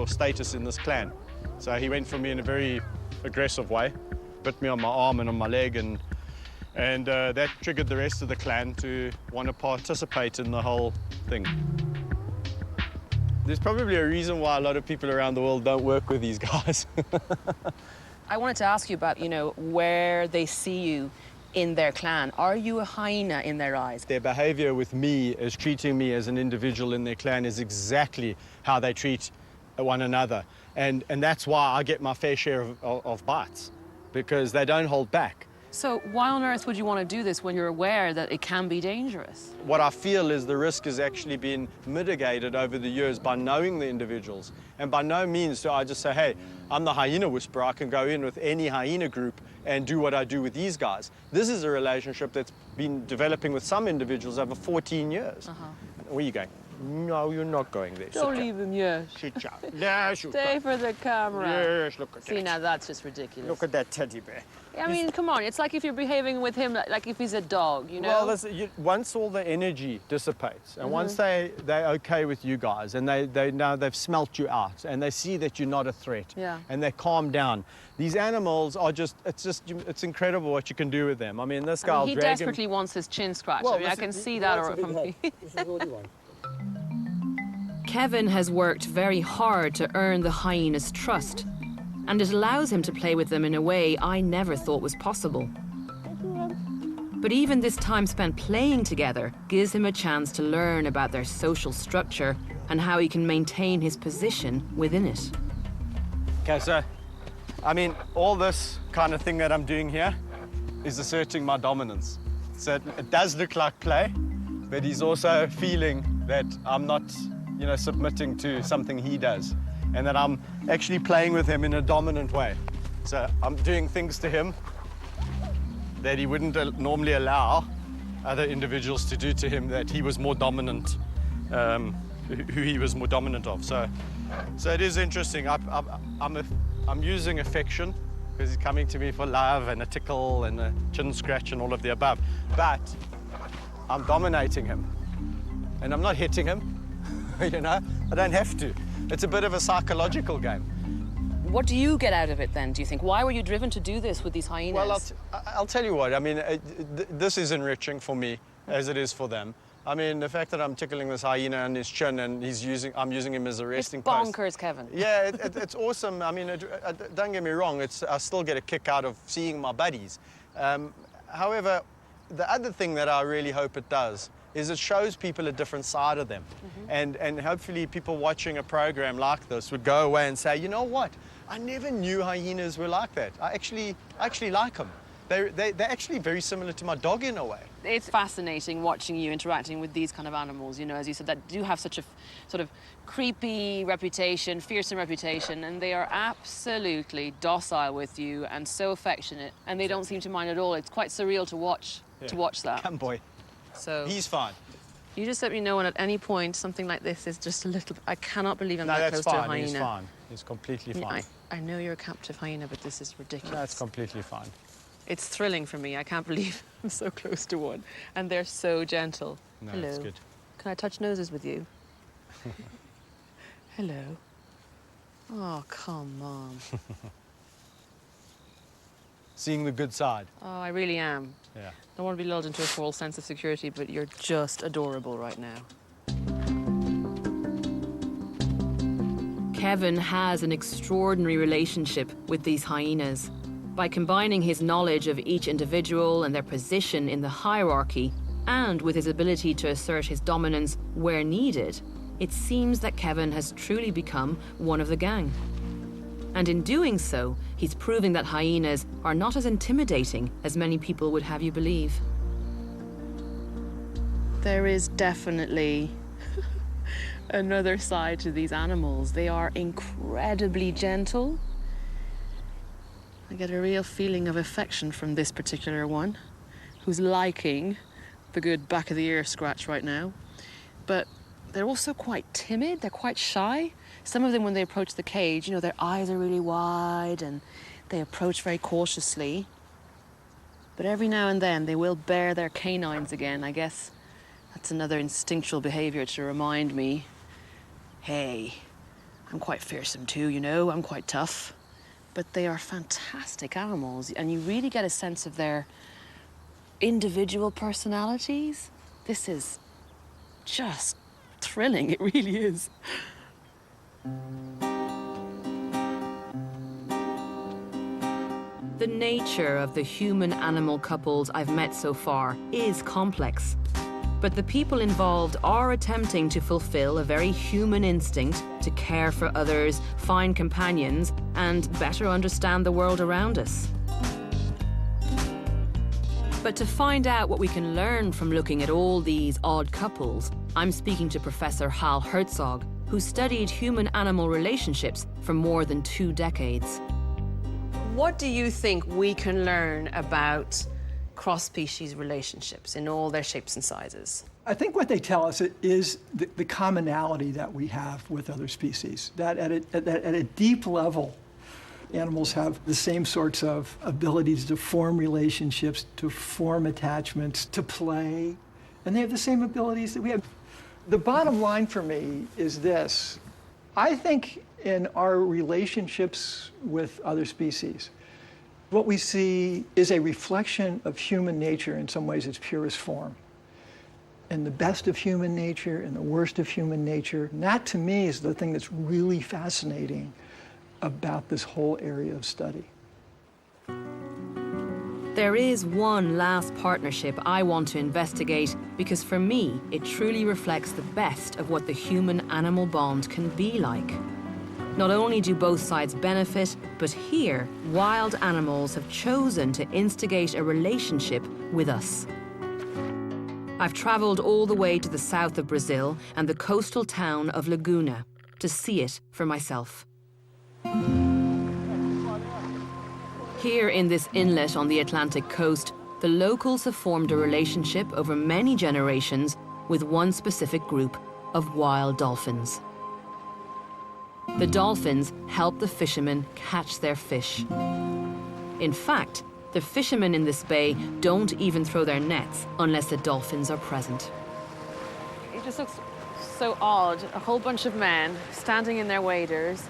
F: status in this clan. So he went for me in a very aggressive way, bit me on my arm and on my leg, and that triggered the rest of the clan to want to participate in the whole thing. There's probably a reason why a lot of people around the world don't work with these guys.
I: I wanted to ask you about, you know, where they see you in their clan. Are you a hyena in their eyes?
F: Their behavior with me is treating me as an individual in their clan is exactly how they treat one another. And that's why I get my fair share of bites, because they don't hold back.
I: So why on earth would you want to do this when you're aware that it can be dangerous?
F: What I feel is the risk has actually been mitigated over the years by knowing the individuals. And by no means do I just say, hey, I'm the hyena whisperer, I can go in with any hyena group and do what I do with these guys. This is a relationship that's been developing with some individuals over 14 years. Where are you going? No, you're not going there.
I: Don't leave him yet.
F: Sit down. Yes, you
I: Stay
F: go.
I: for the camera.
F: Yes, look at
I: See,
F: that.
I: now that's just ridiculous.
F: Look at that teddy bear.
I: I mean, come on. It's like if you're behaving with him like if he's a dog, you know?
F: Well, once all the energy dissipates, and once they're okay with you guys, and they know they've smelt you out, and they see that you're not a threat, and they calm down. These animals are it's incredible what you can do with them. I mean, this guy will
I: he
F: drag him.
I: desperately wants his chin scratched.
F: Well,
I: I mean, I can see that from
B: Kevin has worked very hard to earn the hyena's trust, and it allows him to play with them in a way I never thought was possible. But even this time spent playing together gives him a chance to learn about their social structure and how he can maintain his position within it.
F: Okay, so, I mean, all this kind of thing that I'm doing here is asserting my dominance. So it does look like play, but he's also feeling that I'm not, submitting to something he does, and that I'm actually playing with him in a dominant way. So I'm doing things to him that he wouldn't normally allow other individuals to do to him, that he was more dominant, who he was more dominant of. So it is interesting. I'm using affection because he's coming to me for love and a tickle and a chin scratch and all of the above. But I'm dominating him, and I'm not hitting him. I don't have to. It's a bit of a psychological game.
I: What do you get out of it then, do you think? Why were you driven to do this with these hyenas?
F: Well, I'll tell you what. I mean, this is enriching for me as it is for them. I mean, the fact that I'm tickling this hyena on his chin and I'm using him as a resting post.
I: It's bonkers, Kevin.
F: Yeah, it's awesome. I mean, don't get me wrong. I still get a kick out of seeing my buddies. However, the other thing that I really hope it does is it shows people a different side of them. And hopefully people watching a program like this would go away and say, you know what? I never knew hyenas were like that. I actually like them. They're actually very similar to my dog in a way.
I: It's fascinating watching you interacting with these kind of animals, as you said, that do have such a sort of creepy reputation, fearsome reputation, and they are absolutely docile with you and so affectionate, and they don't seem to mind at all. It's quite surreal to watch that.
F: Come, boy.
I: So
F: he's fine.
I: You just let me know when at any point something like this is just a little... I cannot believe I'm that close to a hyena.
F: He's fine. He's completely fine.
I: I know you're a captive hyena, but this is ridiculous.
F: No, it's completely fine.
I: It's thrilling for me. I can't believe I'm so close to one. And they're so gentle.
F: No,
I: Hello.
F: it's good.
I: Can I touch noses with you? Hello. Oh, come on.
F: Seeing the good side.
I: Oh, I really am.
F: Yeah.
I: I don't want to be lulled into a false sense of security, but you're just adorable right now.
B: Kevin has an extraordinary relationship with these hyenas. By combining his knowledge of each individual and their position in the hierarchy, and with his ability to assert his dominance where needed, it seems that Kevin has truly become one of the gang. And in doing so, he's proving that hyenas are not as intimidating as many people would have you believe.
I: There is definitely another side to these animals. They are incredibly gentle. I get a real feeling of affection from this particular one, who's liking the good back of the ear scratch right now. But they're also quite timid, they're quite shy. Some of them, when they approach the cage, their eyes are really wide and they approach very cautiously. But every now and then they will bare their canines again. I guess that's another instinctual behavior to remind me, hey, I'm quite fearsome too, I'm quite tough. But they are fantastic animals, and you really get a sense of their individual personalities. This is just thrilling, it really is.
B: The nature of the human-animal couples I've met so far is complex. But the people involved are attempting to fulfill a very human instinct to care for others, find companions, and better understand the world around us. But to find out what we can learn from looking at all these odd couples, I'm speaking to Professor Hal Herzog, who studied human-animal relationships for more than 2 decades. What do you think we can learn about cross-species relationships in all their shapes and sizes?
M: I think what they tell us is the commonality that we have with other species, that at a deep level, animals have the same sorts of abilities to form relationships, to form attachments, to play, and they have the same abilities that we have. The bottom line for me is this. I think in our relationships with other species, what we see is a reflection of human nature in some ways its purest form. And the best of human nature and the worst of human nature. And that, to me, is the thing that's really fascinating about this whole area of study.
B: There is one last partnership I want to investigate because for me, it truly reflects the best of what the human-animal bond can be like. Not only do both sides benefit, but here, wild animals have chosen to instigate a relationship with us. I've traveled all the way to the south of Brazil and the coastal town of Laguna to see it for myself. Here in this inlet on the Atlantic coast, the locals have formed a relationship over many generations with one specific group of wild dolphins. The dolphins help the fishermen catch their fish. In fact, the fishermen in this bay don't even throw their nets unless the dolphins are present.
I: It just looks so odd. A whole bunch of men standing in their waders,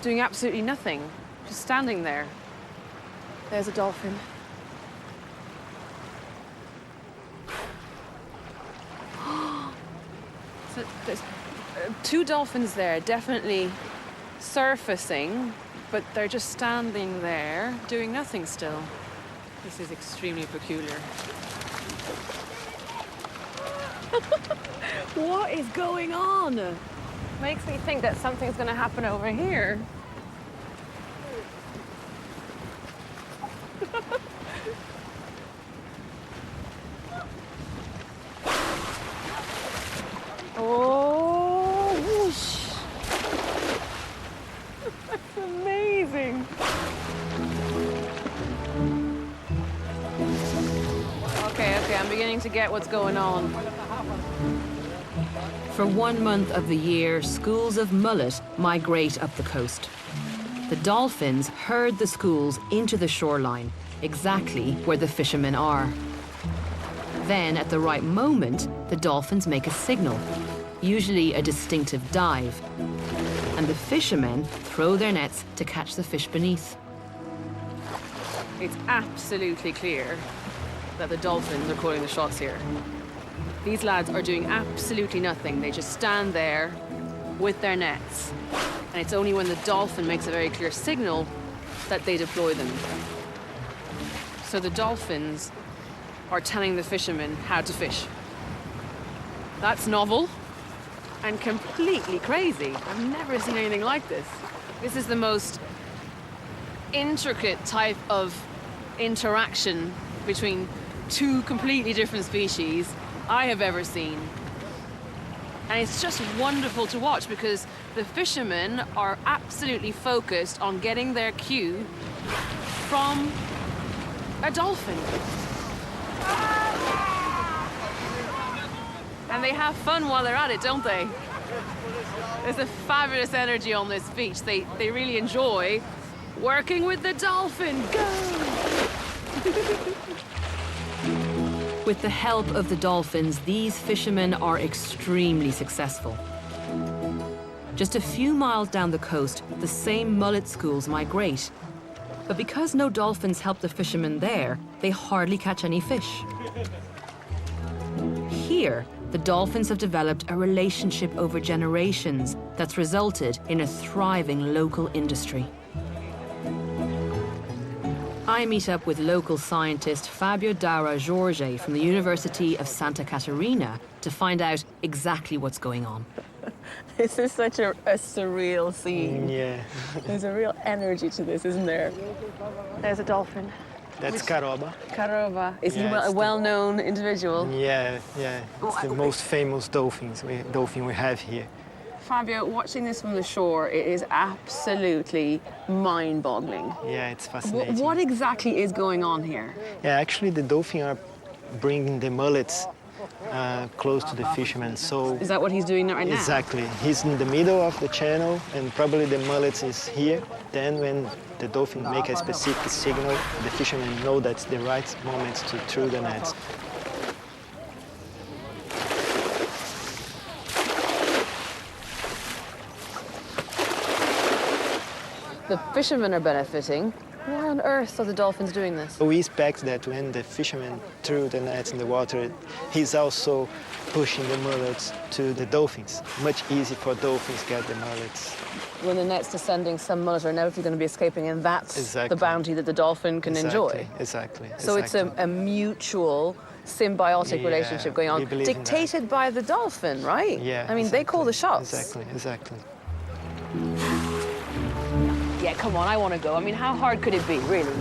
I: doing absolutely nothing, just standing there. There's a dolphin. So there's 2 dolphins there, definitely surfacing, but they're just standing there, doing nothing still. This is extremely peculiar. What is going on? Makes me think that something's going to happen over here. Oh, whoosh. That's amazing. Okay, I'm beginning to get what's going on.
B: For 1 month of the year, schools of mullet migrate up the coast. The dolphins herd the schools into the shoreline, exactly where the fishermen are. Then, at the right moment, the dolphins make a signal, usually a distinctive dive, and the fishermen throw their nets to catch the fish beneath.
I: It's absolutely clear that the dolphins are calling the shots here. These lads are doing absolutely nothing. They just stand there with their nets. And it's only when the dolphin makes a very clear signal that they deploy them. So the dolphins are telling the fishermen how to fish. That's novel and completely crazy. I've never seen anything like this. This is the most intricate type of interaction between 2 completely different species I have ever seen. And it's just wonderful to watch because the fishermen are absolutely focused on getting their cue from a dolphin. And they have fun while they're at it, don't they? There's a fabulous energy on this beach. They really enjoy working with the dolphin. Go!
B: With the help of the dolphins, these fishermen are extremely successful. Just a few miles down the coast, the same mullet schools migrate. But because no dolphins help the fishermen there, they hardly catch any fish. Here, the dolphins have developed a relationship over generations that's resulted in a thriving local industry. I meet up with local scientist Fabio Daura Jorge from the University of Santa Catarina to find out exactly what's going on.
I: This is such a surreal scene.
F: Yeah.
I: There's a real energy to this, isn't there? There's a dolphin.
N: That's Caroba.
I: Caroba. Is he
N: Yeah,
I: a well-known individual?
N: Yeah. It's the most famous dolphin we have here.
I: Fabio, watching this from the shore, it is absolutely mind-boggling.
N: Yeah, it's fascinating.
I: What exactly is going on here?
N: Yeah, actually the dolphin are bringing the mullets close to the fishermen. So
I: Is that what he's doing right now?
N: exactly. He's in the middle of the channel, and probably the mullets is here. Then when the dolphin make a specific signal, the fishermen know that's the right moment to throw the nets.
I: The fishermen are benefiting. Why on earth are the dolphins doing this?
N: We expect that when the fisherman threw the nets in the water, he's also pushing the mullets to the dolphins. Much easier for dolphins get the mullets.
I: When the net's descending, some mullets are inevitably going to be escaping, and that's the bounty that the dolphin can enjoy.
N: Exactly.
I: So it's a mutual, symbiotic relationship going on, dictated by the dolphin, right?
N: Yeah.
I: I mean, they call the shots.
N: Exactly.
I: Yeah, come on, I want to go. I mean, how hard could it be, really?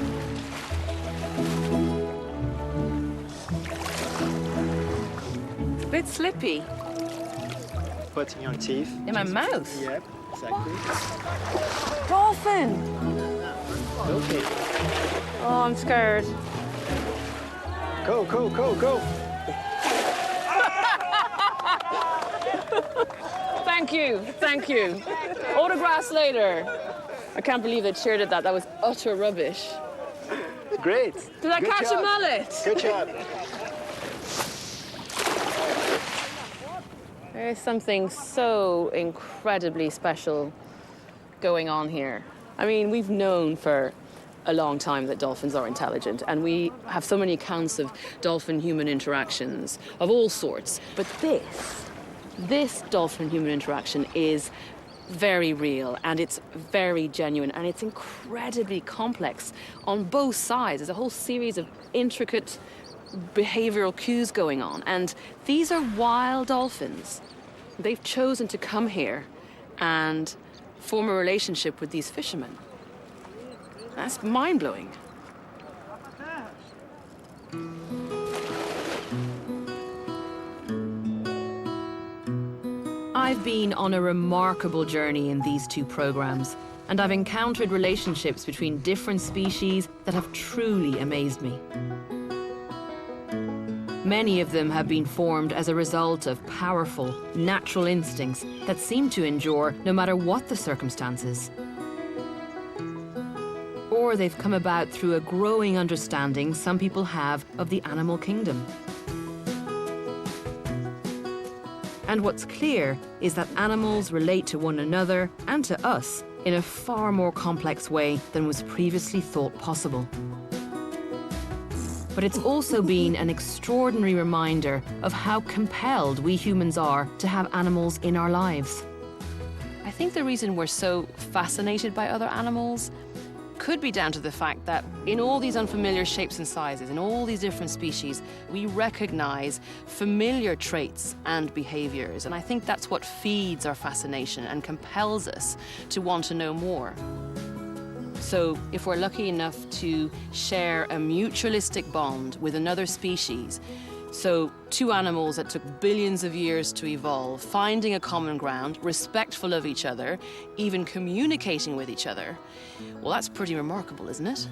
I: It's a bit slippy.
N: Put in your teeth.
I: In my mouth?
N: Yep, exactly.
I: Dolphin!
N: Okay.
I: Oh, I'm scared.
N: Go.
I: Thank you. Autographs later. I can't believe they cheered at that. That was utter rubbish.
N: Great.
I: Did I catch a mullet?
N: Good job.
I: There is something so incredibly special going on here. I mean, we've known for a long time that dolphins are intelligent, and we have so many accounts of dolphin-human interactions of all sorts. But this dolphin-human interaction is very real, and it's very genuine, and it's incredibly complex on both sides. There's a whole series of intricate behavioral cues going on, and these are wild dolphins. They've chosen to come here and form a relationship with these fishermen. That's mind-blowing. I've been on a remarkable journey in these two programs, and I've encountered relationships between different species that have truly amazed me. Many of them have been formed as a result of powerful, natural instincts that seem to endure no matter what the circumstances. Or they've come about through a growing understanding some people have of the animal kingdom. And what's clear is that animals relate to one another and to us in a far more complex way than was previously thought possible. But it's also been an extraordinary reminder of how compelled we humans are to have animals in our lives. I think the reason we're so fascinated by other animals could be down to the fact that in all these unfamiliar shapes and sizes, in all these different species, we recognize familiar traits and behaviors. And I think that's what feeds our fascination and compels us to want to know more. So if we're lucky enough to share a mutualistic bond with another species, so two animals that took billions of years to evolve, finding a common ground, respectful of each other, even communicating with each other, well, that's pretty remarkable, isn't it?